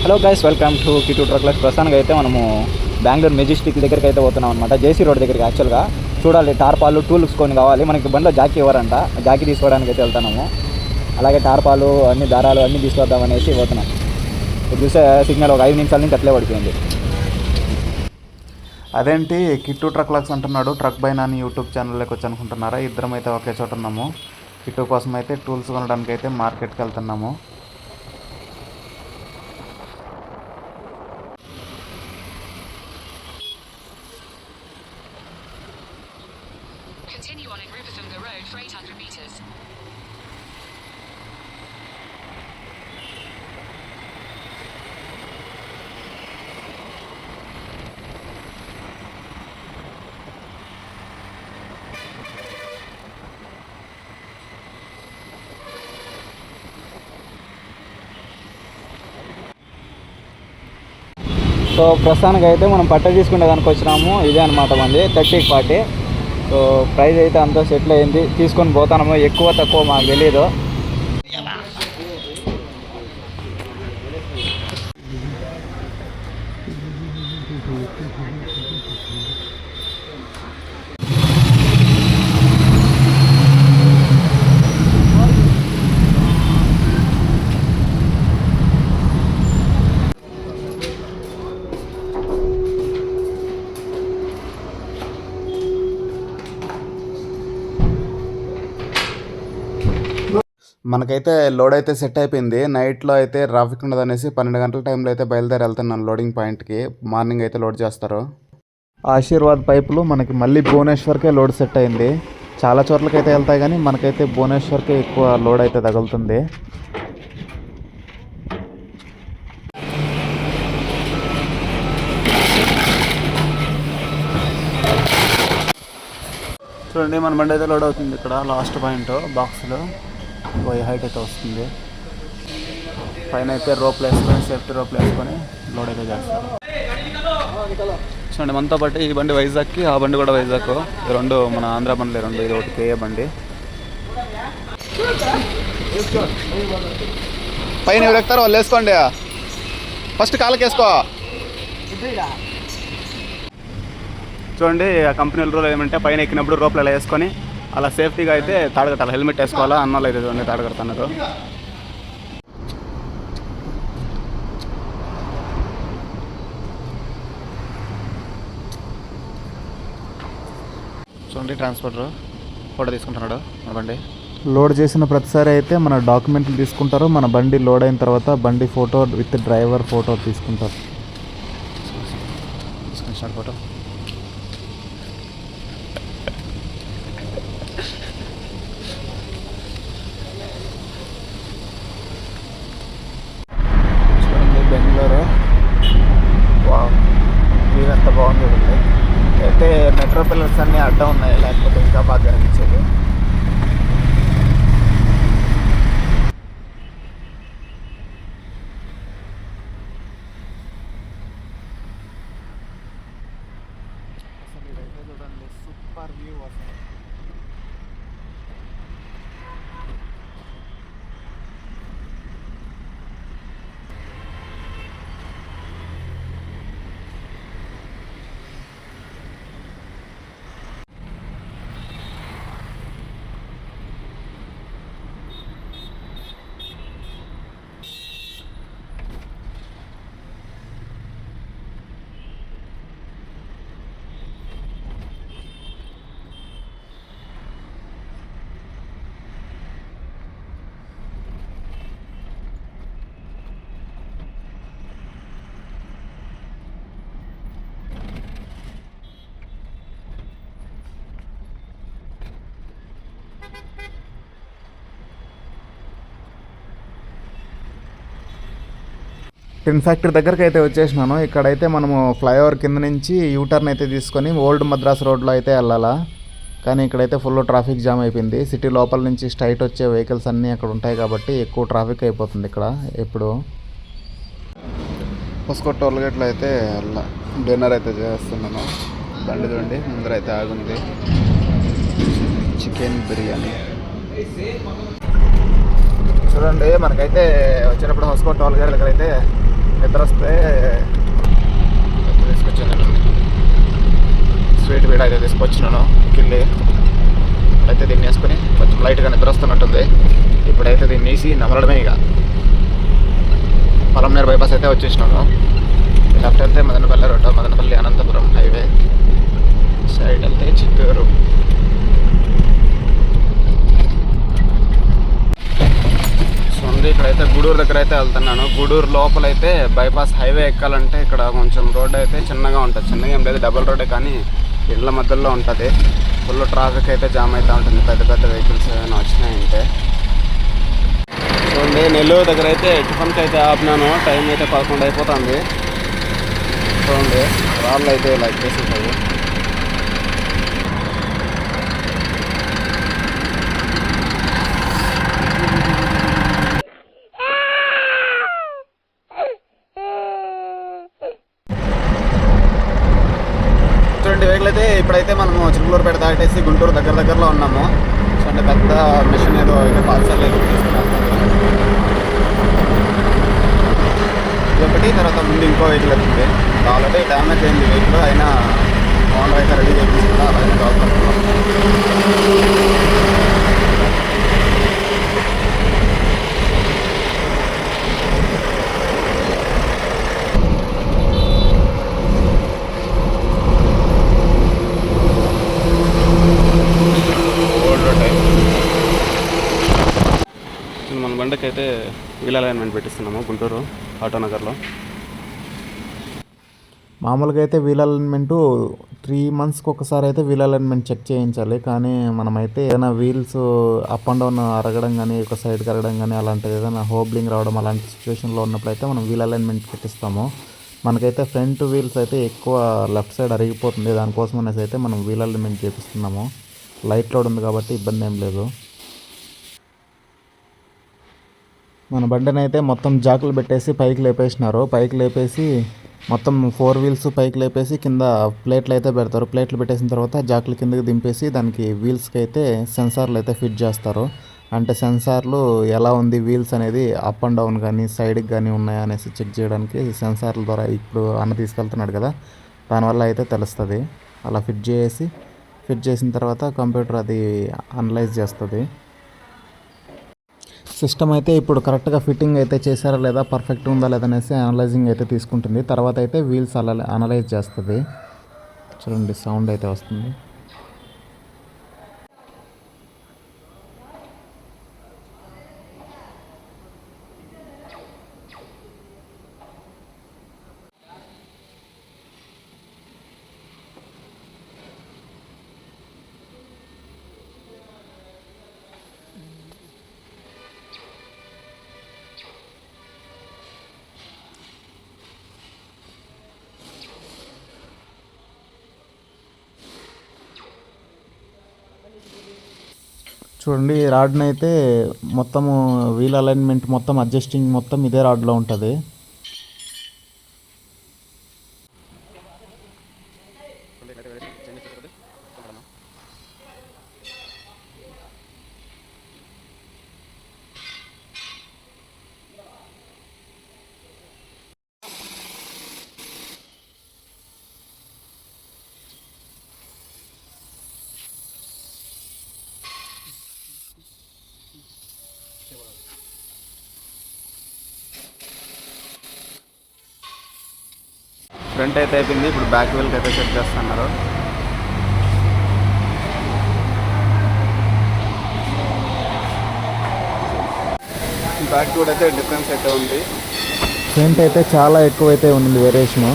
Hello guys, welcome to కిటూ ట్రక్లర్స్. ప్రస్తుతానికి అయితే మనము బెంగళూరు మెజెస్టిక్ దగ్గరికి అయితే పోతున్నాం అనమాట. జేసీ రోడ్ దగ్గరికి. యాక్చువల్గా చూడాలి, టార్పాలు టూల్స్ కొన్ని కావాలి మనకి. బండిలో జాకీ ఇవ్వరంట, జాకీ తీసుకోవడానికి అయితే వెళ్తున్నాము. అలాగే టార్పాలు అన్ని దారాలు అన్నీ తీసుకొద్దామనేసి పోతున్నాం. ఇప్పుడు చూసే సిగ్నల్ ఒక 5 నిమిషాల నుంచి అట్లే పడిపోయింది. అదేంటి కిట్టు ట్రక్లర్స్ అంటున్నాడు, ట్రక్ బై అని యూట్యూబ్ ఛానల్లోకి వచ్చి అనుకుంటున్నారా? ఇద్దరం అయితే ఒకే చోట ఉన్నాము. కిట్టు కోసం అయితే టూల్స్ కొనడానికి అయితే మార్కెట్కి వెళ్తున్నాము. Continue on in Riverthunga Road for 800 meters. So ప్రస్తుతానికి అయితే మనం పట్ట తీసుకునే దానికి వచ్చినాము. ఇదే అనమాట మంది 30-40. సో ప్రైస్ అయితే అంతా సెటిల్ అయింది. తీసుకొని పోతాము. ఎక్కువ తక్కువ మాకు తెలియదు. మనకైతే లోడ్ అయితే సెట్ అయిపోయింది. నైట్లో అయితే ట్రాఫిక్ ఉండదు అనేసి 12 గంటల టైంలో అయితే బయలుదేరి వెళ్తున్నాను లోడింగ్ పాయింట్కి. మార్నింగ్ అయితే లోడ్ చేస్తారు. ఆశీర్వాద్ పైపులు మనకి మళ్ళీ భువనేశ్వర్కే లోడ్ సెట్ అయింది. చాలా చోట్లకైతే వెళ్తాయి కానీ మనకైతే భువనేశ్వర్కే ఎక్కువ లోడ్ అయితే తగులుతుంది. చూడండి, మన బండి అయితే లోడ్ అవుతుంది. ఇక్కడ లాస్ట్ పాయింట్ బాక్స్లో హైట్ అయితే వస్తుంది. పైన అయితే రోప్లు వేసుకొని, సేఫ్టీ రోప్లు వేసుకొని లోడ్ అయితే చేస్తారు. చూడండి, మనతో పాటు ఈ బండి వైజాగ్కి, ఆ బండి కూడా వైజాగ్. ఈ రెండు మన ఆంధ్ర బండ్లే రెండు. ఇది ఒకటి కేఏ బండి. పైన ఎవరు ఎక్కుతారో వాళ్ళు వేసుకోండి. ఫస్ట్ కాళ్ళకి వేసుకో. చూడండి, ఆ కంపెనీ రూల్ ఏమంటే పైన ఎక్కినప్పుడు రోప్లు ఇలా వేసుకొని అలా సేఫ్టీగా అయితే తాడగట్టాలి. హెల్మెట్ వేసుకోవాలా. అన్నోళ్ళు అయితే చూడండి తాడగడుతున్నారు. చూడండి, ట్రాన్స్పోర్టర్ ఫోటో తీసుకుంటున్నాడు మన బండి. లోడ్ చేసిన ప్రతిసారి అయితే మన డాక్యుమెంట్లు తీసుకుంటారు. మన బండి లోడ్ అయిన తర్వాత బండి ఫోటో విత్ డ్రైవర్ ఫోటో తీసుకుంటారు. ఫోటో బెంగళూరు. వావ్, వ్యూ ఎంత బాగుంది. అయితే మెట్రో పిల్లర్స్ అన్నీ అడ్డం ఉన్నాయి, లేకపోతే ఇంకా బాగా కనిపించేది. అసలు ఇదైతే చూడండి, సూపర్ వ్యూ అసలు. టిన్ ఫ్యాక్టరీ దగ్గరికి అయితే వచ్చేసినాను. ఇక్కడైతే మనము ఫ్లైఓవర్ కింద నుంచి యూటర్న్ అయితే తీసుకొని ఓల్డ్ మద్రాస్ రోడ్లో అయితే వెళ్ళాలా. కానీ ఇక్కడైతే ఫుల్ ట్రాఫిక్ జామ్ అయిపోయింది. సిటీ లోపల నుంచి స్ట్రైట్ వచ్చే వెహికల్స్ అన్నీ అక్కడ ఉంటాయి కాబట్టి ఎక్కువ ట్రాఫిక్ అయిపోతుంది ఇక్కడ. ఎప్పుడు పుస్కో టోల్ గేట్లో అయితే డిన్నర్ అయితే చేస్తున్నాను. బండి చూడండి ముందర అయితే ఆగుంది. చికెన్ బిర్యానీ చూడండి. మనకైతే వచ్చినప్పుడు హౌస్కోట్ టోల్ గేట్ దగ్గర అయితే నిద్ర వస్తే తీసుకొచ్చాను, స్వీట్ వీడ అయితే తీసుకొచ్చినాను కిల్లి. అయితే దీన్ని వేసుకొని కొంచెం లైట్గా నిద్ర వస్తున్నట్టుంది. ఇప్పుడైతే దీన్ని వేసి నమలడమే. ఇక పొలంనేరు బైపాస్ అయితే వచ్చేసినాను. లెఫ్ట్ వెళ్తే Madanapalle road, Madanapalle Anantapur highway, side వెళ్తే చిత్తూరు. సో ఇక్కడైతే గూడూరు దగ్గర అయితే వెళ్తున్నాను. గూడూరు లోపలైతే బైపాస్ హైవే ఎక్కాలంటే ఇక్కడ కొంచెం రోడ్ అయితే చిన్నగా ఉంటుంది. చిన్నగా ఏం లేదు, డబుల్ రోడ్డే, కానీ ఇళ్ళ మధ్యలో ఉంటుంది. ఫుల్ ట్రాఫిక్ అయితే జామ్ అవుతూ ఉంటుంది పెద్ద పెద్ద వెహికల్స్ ఏమైనా వచ్చినాయంటే. చూడండి, నెల్లూరు దగ్గర అయితే టిఫిన్కి అయితే ఆపినాను. టైం అయితే 11 అయిపోతుంది. చూడండి, రాళ్ళు అయితే ఇలా చేసేసాయి. చూడండి, వెహికల్ అయితే ఇప్పుడైతే మనము చిలుకూరుపేట దాటేసి గుంటూరు దగ్గరలో ఉన్నాము. చూడండి, పెద్ద మిషన్ ఏదో అయితే పార్సల్ అయితే తీసుకున్నాము. ఇదొకటి, తర్వాత ముందు ఇంకో వెహికల్ వచ్చింది. ఆల్రెడీ డ్యామేజ్ అయింది వెహికల్, అయినా ఓనర్ అయితే రెడీ చేయించుకున్నా. అలాగే కావాలనుకున్నాం. మన బండికి అయితే వీల్ అలైన్మెంట్ పెట్టిస్తున్నాము గుంటూరు ఆటోనగర్లో. మామూలుగా అయితే వీల్ అలైన్మెంటు 3 monthsకి ఒకసారి అయితే వీల్ అలైన్మెంట్ చెక్ చేయించాలి. కానీ మనమైతే ఏదైనా వీల్స్ అప్ అండ్ డౌన్ అరగడం కానీ, ఒక సైడ్కి అరగడం కానీ, అలాంటిది ఏదైనా హోబ్లింగ్ రావడం అలాంటి సిచ్యువేషన్లో ఉన్నప్పుడు అయితే మనం వీల్ అలైన్మెంట్ పెట్టిస్తాము. మనకైతే ఫ్రంట్ వీల్స్ అయితే ఎక్కువ లెఫ్ట్ సైడ్ అరిగిపోతుంది. దానికోసం అనేసి అయితే మనం వీల్ అలైన్మెంట్ చేపిస్తున్నాము. లైట్ లోడ్ ఉంది కాబట్టి ఇబ్బంది ఏం లేదు. మన బండిని అయితే మొత్తం జాకులు పెట్టేసి పైకి లేపేసినారు. పైకి లేపేసి మొత్తం 4 wheels పైకి లేపేసి కింద ప్లేట్లు అయితే పెడతారు. ప్లేట్లు పెట్టేసిన తర్వాత జాకులు కిందకి దింపేసి దానికి వీల్స్కి అయితే సెన్సార్లు అయితే ఫిట్ చేస్తారు. అంటే సెన్సార్లు ఎలా ఉంది వీల్స్ అనేది అప్ అండ్ డౌన్ కానీ, సైడ్కి కానీ ఉన్నాయా అనేసి చెక్ చేయడానికి సెన్సార్ల ద్వారా ఇప్పుడు అన్న తీసుకెళ్తున్నాడు కదా, దానివల్ల అయితే తెలుస్తుంది. అలా ఫిట్ చేసిన తర్వాత కంప్యూటర్ అది అనలైజ్ చేస్తుంది. సిస్టమ్ అయితే ఇప్పుడు కరెక్ట్గా ఫిట్టింగ్ అయితే చేశారా లేదా, పర్ఫెక్ట్ ఉందా లేదనేసి అనలైజింగ్ అయితే తీసుకుంటుంది. తర్వాత అయితే వీల్స్ అనలైజ్ చేస్తుంది. చూడండి, సౌండ్ అయితే వస్తుంది. చూడండి, ఈ రాడ్ని అయితే మొత్తము వీల్ అలైన్మెంట్ మొత్తం అడ్జస్టింగ్ మొత్తం ఇదే రాడ్లో ఉంటుంది. ఫ్రంట్ అయితే అయిపోయింది. ఇప్పుడు బ్యాక్ వీల్కి అయితే సెట్ చేస్తున్నారు. బ్యాక్ కూడా అయితే డిఫరెన్స్ అయితే ఉంది. ఫ్రంట్ అయితే చాలా ఎక్కువైతే ఉంది వేరియేషను.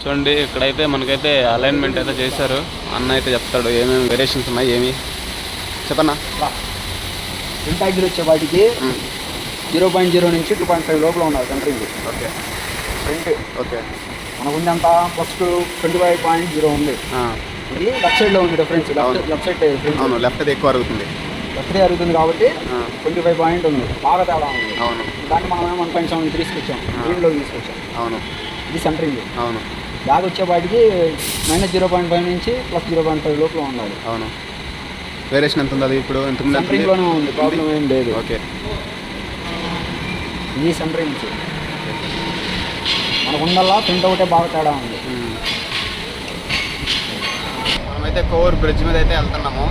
చూడండి ఇక్కడైతే మనకైతే అలైన్మెంట్ అయితే చేశారు. అన్న అయితే చెప్తాడు ఏమేమి వేరియేషన్స్ ఉన్నాయి ఏమి చెప్పన్నా. ఇంటాగ్రీ వచ్చే వాటికి 0.0 నుంచి 2.5 లోపల ఉన్నారు సెంటరింగ్. ఓకే ఫ్రంట్ ఓకే మనకు ఉంది అంతా ఫస్ట్ 25.0 ఉంది. ఇది లెఫ్ట్ సైడ్లో ఉంది డిఫరెన్స్. లెఫ్ట్ సైడ్ అవును, లెఫ్ట్ అది ఎక్కువ అరుగుతుంది. లెఫ్ట్ అరుగుతుంది కాబట్టి 25 పాయింట్ ఉంది, బాగా తేడా ఉంది. అవును, దాన్ని మనం 1.7 తీసుకొచ్చాం, దీనిలో తీసుకొచ్చాం. అవును, ఇది సెంటరింగ్. అవును, బ్యాగ్ వచ్చేపాటికి -0.5 నుంచి +0.5 లోపల ఉండాలి. అవును. వేరియేషన్ ఎంత ఉంది అది ఇప్పుడు? సెంటరింగ్లోనే ఉంది, ప్రాబ్లం ఏం లేదు. ఓకే, ఇది సెంటరింగ్ మనకు ఉండాలా, ప్రింట్ ఒకటే బాగా తేడా ఉంది. మనమైతే కోవూరు బ్రిడ్జ్ మీద అయితే వెళ్తున్నాము.